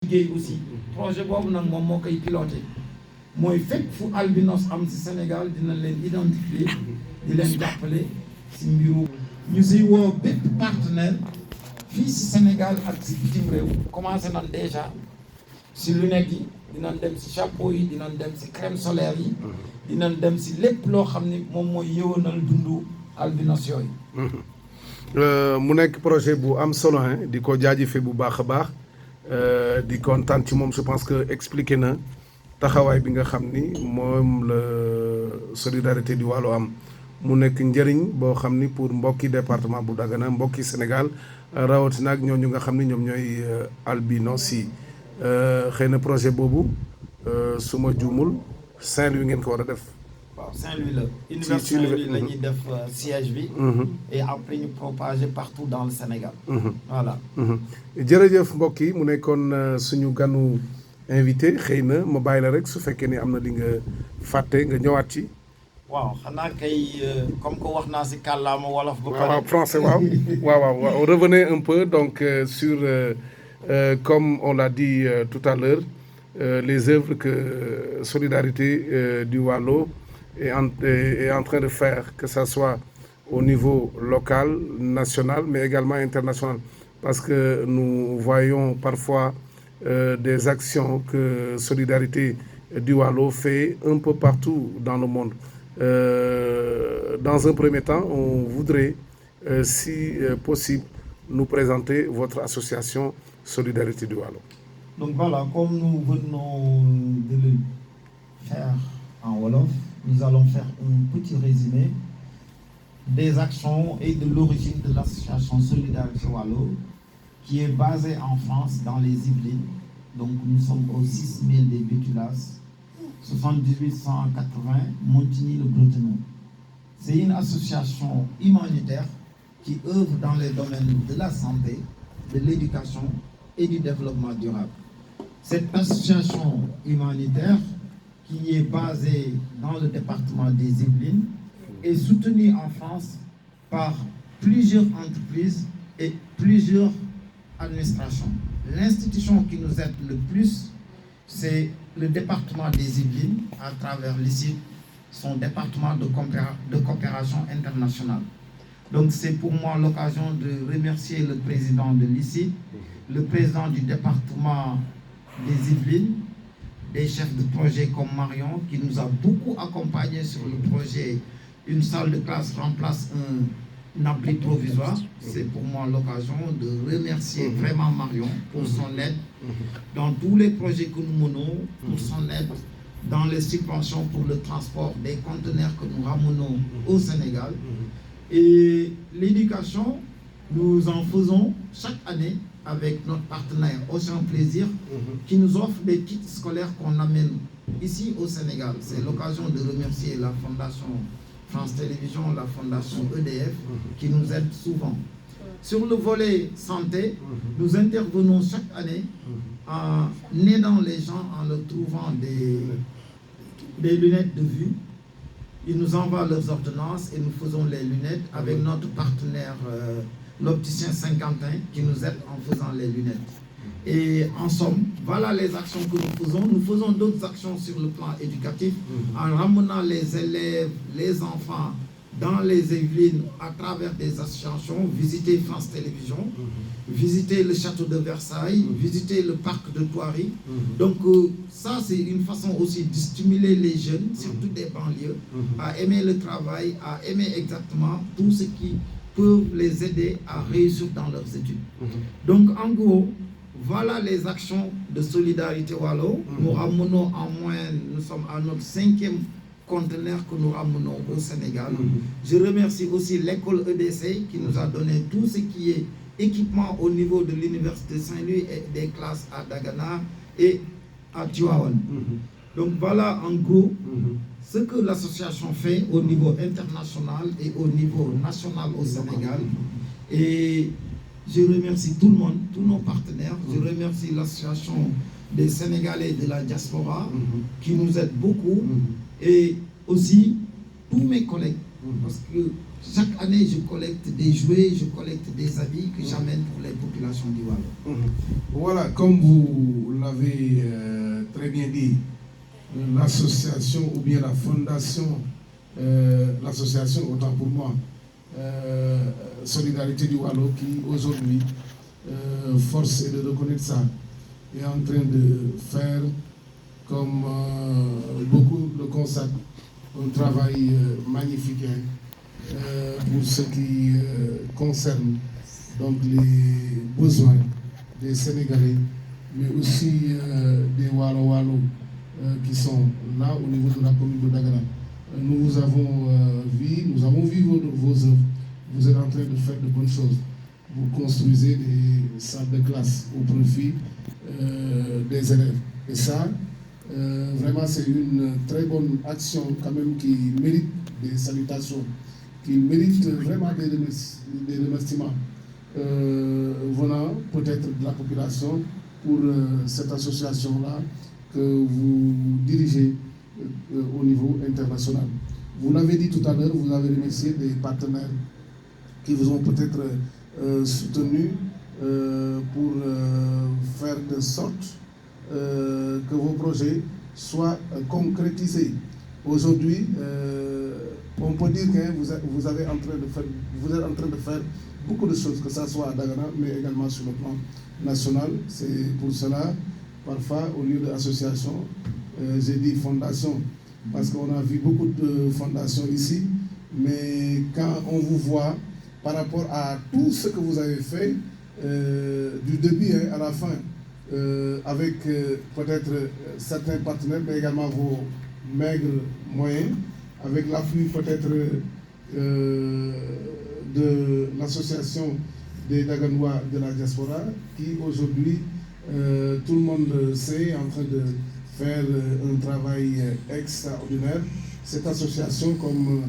liggéey aussi projet boobu nag moom moo koy piloté mooy fépp fu albinos am ci Sénégal dina leen identifier di leen jàppale ci mbiru ñu siy woo bépp partenaire fii ci Sénégal ak ci bitim réew commencé nañ déjà ci lunettes yi dinañ dem ci chapeau yi dinañ dem ci crème solaire yi dinañ dem ci lépp loo xam ni moom mooy yëwanal dundu albinos yooyu. mu nekk projet bu am solo di ko jaajëfe bu baax a baax di kontaan ci moom je pense que expliqué na taxawaay bi nga xam ni moom la solidarité du Waalo am mu nekk njëriñ boo xam ni pour mbokki département bu Dagana mbokki Sénégal rawatina ak ñooñu nga xam ni ñoom ñooy albinos yi xëy na projet boobu su ma juumul Saint-Louis ngeen ko war a def. waaw Saint-Louis la. Université Saint-Louis la ñuy def siège bi. et après ñu propager partout dans le Sénégal. voilà. jërëjëf mbokk yi mu nekkoon suñu ganu invité xëy na ma bàyyi la rek su fekkee ni am na li nga fàtte nga ñëwaat ci. waaw xanaa kay comme que wax naa si kàllaama wolof. ba pare waaw français waaw. waaw revenez un peu donc sur comme on l'a dit tout à l'heure les œuvres que Solidarité du Waalo est en train de faire, que ça soit au niveau local, national, mais également international. Parce que nous voyons parfois des actions que Solidarité du Waalo fait un peu partout dans le monde. Dans un premier temps, on voudrait, si possible, nous présenter votre association Solidarité du Waalo. Donc voilà, comme nous venons de le faire en Wolof, nous allons faire un petit résumé des actions et de l'origine de l'association Solidarité Waalo, qui est basée en France, dans les Yvelines. Donc nous sommes au 6000 des Bétulas, 7880 Montigny-le-Bretonneux. C'est une association humanitaire qui œuvre dans les domaines de la santé, de l'éducation et du développement durable. Cette association humanitaire, qui est basée dans le département des Yvelines, est soutenue en France par plusieurs entreprises et plusieurs administrations. L'institution qui nous aide le plus, c'est le département des Yvelines, à travers l'ICID, son département de coopération internationale. Donc c'est pour moi l'occasion de remercier le président de l'ICID, le président du département des Yvelines, des chefs de projet comme Marion, qui nous a beaucoup accompagnés sur le projet. Une salle de classe remplace un abri provisoire. C'est pour moi l'occasion de remercier vraiment Marion pour son aide dans tous les projets que nous menons, pour son aide dans les subventions pour le transport des conteneurs que nous ramenons au Sénégal. Et l'éducation, nous en faisons chaque année avec notre partenaire Océan Plaisir, qui nous offre des kits scolaires qu'on amène ici au Sénégal. C'est l'occasion de remercier la Fondation France Télévisions, la Fondation EDF, qui nous aide souvent. Sur le volet santé, nous intervenons chaque année en aidant les gens, en leur trouvant des lunettes de vue. Ils nous envoient leurs ordonnances et nous faisons les lunettes avec notre partenaire l'opticien Saint-Quentin qui nous aide en faisant les lunettes. Et en somme, voilà les actions que nous faisons. Nous faisons d'autres actions sur le plan éducatif en ramenant les élèves, les enfants dans les Yvelines à travers des associations, visiter France Télévisions, visiter le château de Versailles, visiter le parc de Thoiry. Donc ça, c'est une façon aussi de stimuler les jeunes, surtout des banlieues, à aimer le travail, à aimer exactement tout ce qui peuvent les aider à réussir dans leurs études. Donc en gros, voilà les actions de Solidarité Waalo. Nous ramenons nous sommes à notre 5e conteneur que nous ramenons au Sénégal. Je remercie aussi l'école EDC qui nous a donné tout ce qui est équipement au niveau de l'Université Saint-Louis et des classes à Dagana et à Tivaouane. Donc voilà en gros ce que l'association fait au niveau international et au niveau national au Sénégal. Et je remercie tout le monde, tous nos partenaires. Je remercie l'association des Sénégalais de la diaspora qui nous aide beaucoup. Et aussi tous mes collègues Parce que chaque année, je collecte des jouets, je collecte des habits que j'amène pour les populations du Waalo. Voilà, comme vous l'avez très bien dit, l'association ou bien la fondation, l'association, autant pour moi, Solidarité du Waalo, qui aujourd'hui, force est de reconnaître ça, est en train de faire, comme beaucoup le constatent, un travail magnifique pour ce qui concerne donc les besoins des Sénégalais, mais aussi des Waalo qui sont là au niveau de la commune de Dagana. Nous avons vu vos œuvres. Vous êtes en train de faire de bonnes choses. Vous construisez des salles de classe au profit des élèves. Et ça, vraiment, c'est une très bonne action quand même qui mérite des salutations, qui mérite vraiment des remerciements venant peut-être de la population pour cette association-là que vous dirigez au niveau international. Vous l'avez dit tout à l'heure, vous avez remercié des partenaires qui vous ont peut-être soutenu pour faire de sorte que vos projets soient concrétisés. Aujourd'hui, on peut dire que vous êtes en train de faire beaucoup de choses, que ce soit à Dagana, mais également sur le plan national. C'est pour cela, parfois, au lieu d'association, j'ai dit fondation, parce qu'on a vu beaucoup de fondations ici, mais quand on vous voit, par rapport à tout ce que vous avez fait, du début à la fin, avec peut-être certains partenaires, mais également vos maigres moyens, avec l'appui peut-être de l'association des Daganois de la diaspora, qui aujourd'hui, tout le monde sait, est en train de faire un travail extraordinaire. Cette association, comme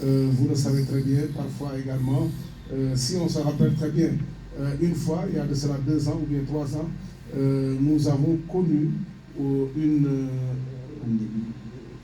vous le savez très bien, parfois également, si on se rappelle très bien, une fois, il y a de cela 2 ans ou bien 3 ans, nous avons connu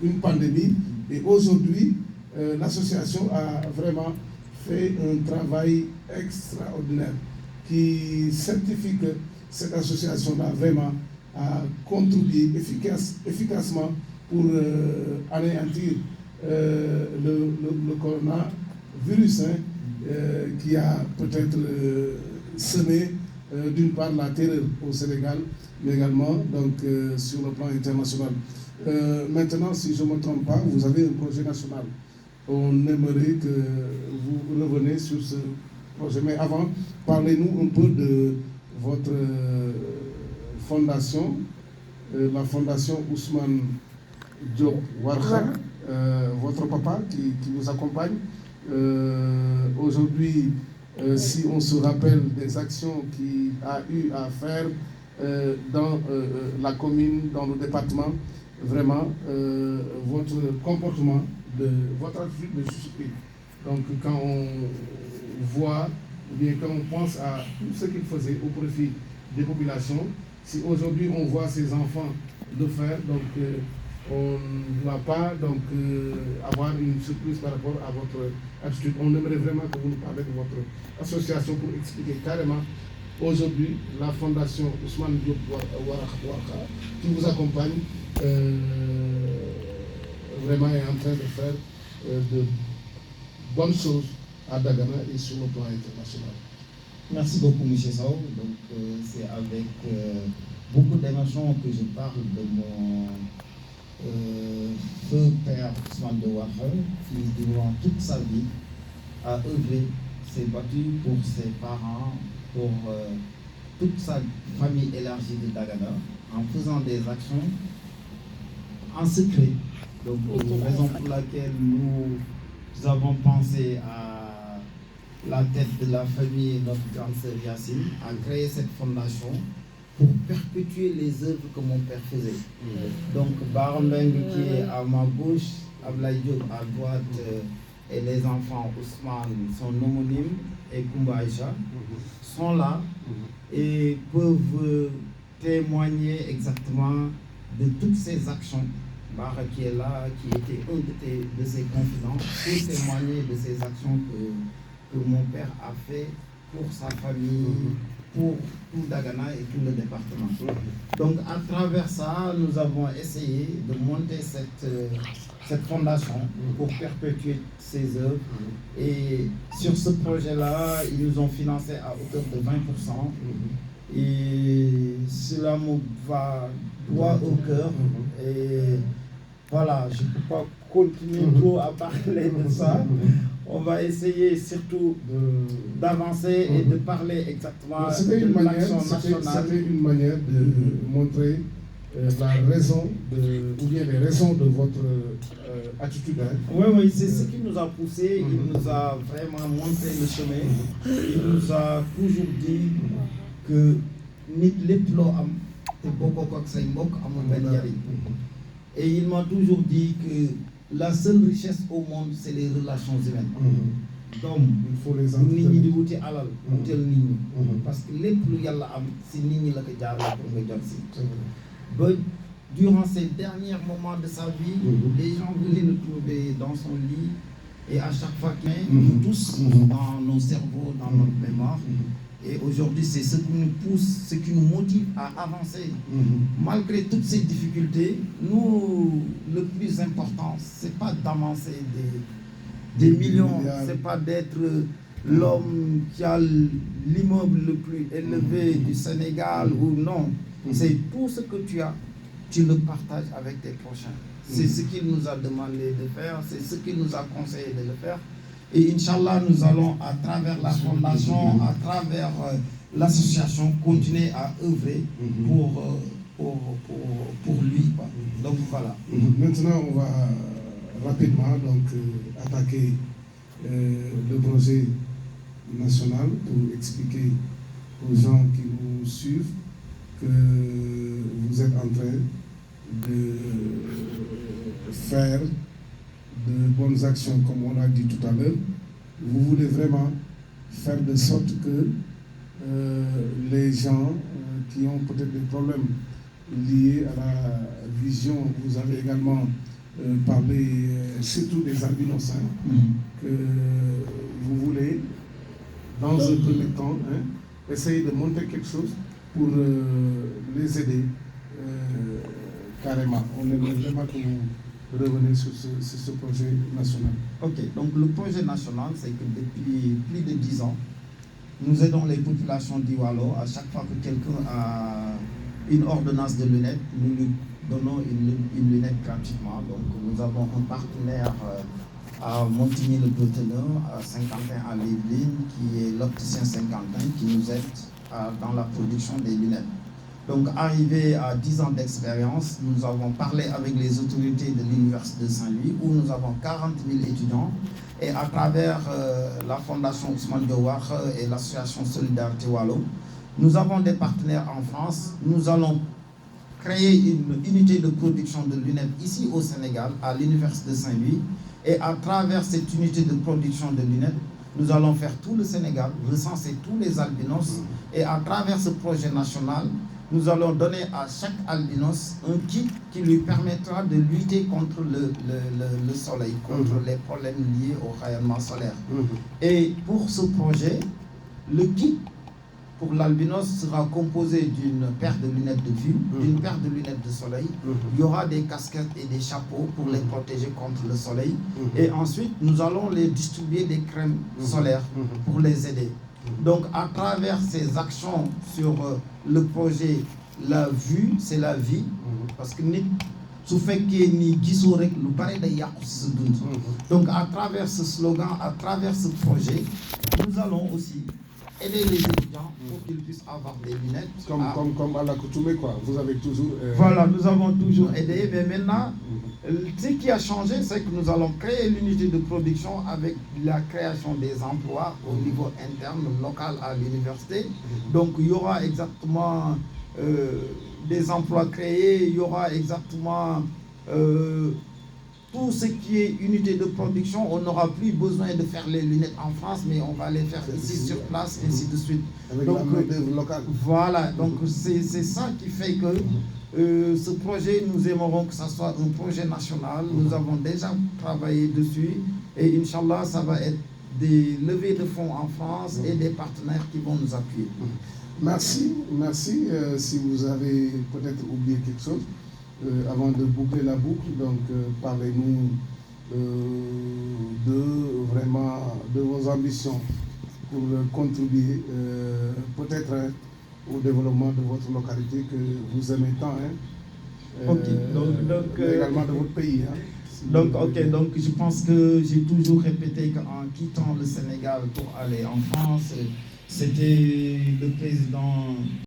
une pandémie, et aujourd'hui, l'association a vraiment fait un travail extraordinaire qui certifie que cette association-là vraiment a contribué efficacement pour anéantir le coronavirus qui a peut-être semé d'une part la terreur au Sénégal, mais également donc, sur le plan international. Maintenant, si je ne me trompe pas, vous avez un projet national. On aimerait que vous reveniez sur ce projet. Mais avant, parlez-nous un peu de votre fondation, la fondation Ousmane Diop Warkha, votre papa qui vous accompagne. Aujourd'hui, si on se rappelle des actions qu'il a eu à faire dans la commune, dans le département, vraiment, votre comportement, votre attitude de suscite. Donc, quand on voit, ou bien quand on pense à tout ce qu'il faisait au profit des populations, si aujourd'hui on voit ces enfants le faire, donc on ne doit pas donc, avoir une surprise par rapport à votre attitude. On aimerait vraiment que vous nous parlez de votre association pour expliquer carrément aujourd'hui la fondation Ousmane Diop Warkha qui vous accompagne vraiment est en train de faire de bonnes choses à Dagana et sur le plan international. Merci beaucoup, M. Sao. Donc, c'est avec beaucoup d'émotion que je parle de mon feu père Ousmane Diop Warkha, qui, durant toute sa vie, a œuvré, s'est battu pour ses parents, pour toute sa famille élargie de Dagana, en faisant des actions en secret. Donc, raison pour laquelle nous avons pensé à la tête de la famille, notre grande sœur Yacine, à créer cette fondation pour perpétuer les œuvres que mon père faisait. Donc, Barambeng qui est à ma gauche, Ablaye Diop à droite, et les enfants Ousmane, son homonyme, et Koumba Aïcha, sont là et peuvent témoigner exactement de toutes ces actions Barre qui est là, qui était un de ses confidents, pour témoigner de ces actions que mon père a fait pour sa famille, pour tout Dagana et tout le département. Donc à travers ça, nous avons essayé de monter cette fondation pour perpétuer ses œuvres. Et sur ce projet-là, ils nous ont financé à hauteur de 20%. Et cela me va droit au cœur. Et voilà, je ne peux pas continuer trop à parler de ça. On va essayer surtout d'avancer et de parler exactement de l'action nationale. C'était une manière de montrer la raison ou bien les raisons de votre attitude. Hein. Oui, c'est ce qui nous a poussé. Il nous a vraiment montré le chemin. Il nous a toujours dit que nit lépp loo am te bokkoo ko ak say mbokk amul benn njariñ. Et il m'a toujours dit que la seule richesse au monde, c'est les relations humaines. Donc, il faut les nit ñi di wuti alal, wutal nit ñi. Parce que lépp lu yàlla am si nit ñi la ko jaarale pour nga jot si. Ba durant ces derniers moments de sa vie, les gens venaient le trouver dans son lit. Et à chaque fois nous tous, dans nos cerveaux, dans notre mémoire. Et aujourd'hui, c'est ce qui nous pousse, ce qui nous motive à avancer. Malgré toutes ces difficultés, nous, le plus important, c'est pas d'avancer des millions, c'est pas d'être l'homme qui a l'immeuble le plus élevé du Sénégal ou non. C'est tout ce que tu as, tu le partages avec tes prochains. C'est ce qu'il nous a demandé de faire, c'est ce qu'il nous a conseillé de le faire. Et Inch'Allah, nous allons, à travers la fondation, à travers l'association, continuer à œuvrer pour lui. Donc voilà. Maintenant, on va rapidement attaquer le projet national pour expliquer aux gens qui nous suivent que vous êtes en train de faire de bonnes actions, comme on l'a dit tout à l'heure. Vous voulez vraiment faire de sorte que les gens qui ont peut-être des problèmes liés à la vision, vous avez également parlé surtout des albinos, que vous voulez, dans un premier temps, essayer de monter quelque chose pour les aider carrément. On aimerait vraiment que vous reveniez sur ce projet national. Ok, donc le projet national, c'est que depuis plus de 10 ans, nous aidons les populations d'Iwalo. À chaque fois que quelqu'un a une ordonnance de lunettes, nous lui donnons une lunette gratuitement. Donc nous avons un partenaire à Montigny-le-Bretonneux, à Saint-Quentin à Yvelines, qui est l'opticien Saint-Quentin, qui nous aide dans la production des lunettes. Donc, arrivé à 10 ans d'expérience, nous avons parlé avec les autorités de l'Université de Saint-Louis, où nous avons 40 000 étudiants. Et à travers la Fondation Ousmane Diawara et l'association Solidarité Wallo, nous avons des partenaires en France. Nous allons créer une unité de production de lunettes ici au Sénégal, à l'Université de Saint-Louis. Et à travers cette unité de production de lunettes, nous allons faire tout le Sénégal, recenser tous les albinos. Et à travers ce projet national, nous allons donner à chaque albinos un kit qui lui permettra de lutter contre le soleil, contre les problèmes liés au rayonnement solaire. Et pour ce projet, le kit pour l'albinos sera composé d'une paire de lunettes de vue, d'une paire de lunettes de soleil. Il y aura des casquettes et des chapeaux pour les protéger contre le soleil. Et ensuite, nous allons les distribuer des crèmes solaires pour les aider. Donc, à travers ces actions sur le projet, la vue, c'est la vie. Parce que donc, à travers ce slogan, à travers ce projet, nous allons aussi aider les étudiants pour qu'ils puissent avoir des lunettes. Comme à l'accoutumée, quoi. Vous avez toujours... Voilà, nous avons toujours aidé. Mais maintenant, ce qui a changé, c'est que nous allons créer l'unité de production avec la création des emplois au niveau interne, local à l'université. Donc, il y aura exactement des emplois créés, il y aura exactement... tout ce qui est unité de production, on n'aura plus besoin de faire les lunettes en France, mais on va les faire ici sur place, ainsi de suite. Avec donc, la main-d'œuvre locale. Voilà, donc c'est ça qui fait que Ce projet, nous aimerons que ça soit un projet national. Nous avons déjà travaillé dessus et Inch'Allah, ça va être des levées de fonds en France et des partenaires qui vont nous appuyer. Merci. Si vous avez peut-être oublié quelque chose, avant de boucler la boucle, donc parlez-nous de vos ambitions pour contribuer peut-être au développement de votre localité que vous aimez tant, mais également de votre pays. Donc je pense que j'ai toujours répété qu'en quittant le Sénégal pour aller en France, c'était le président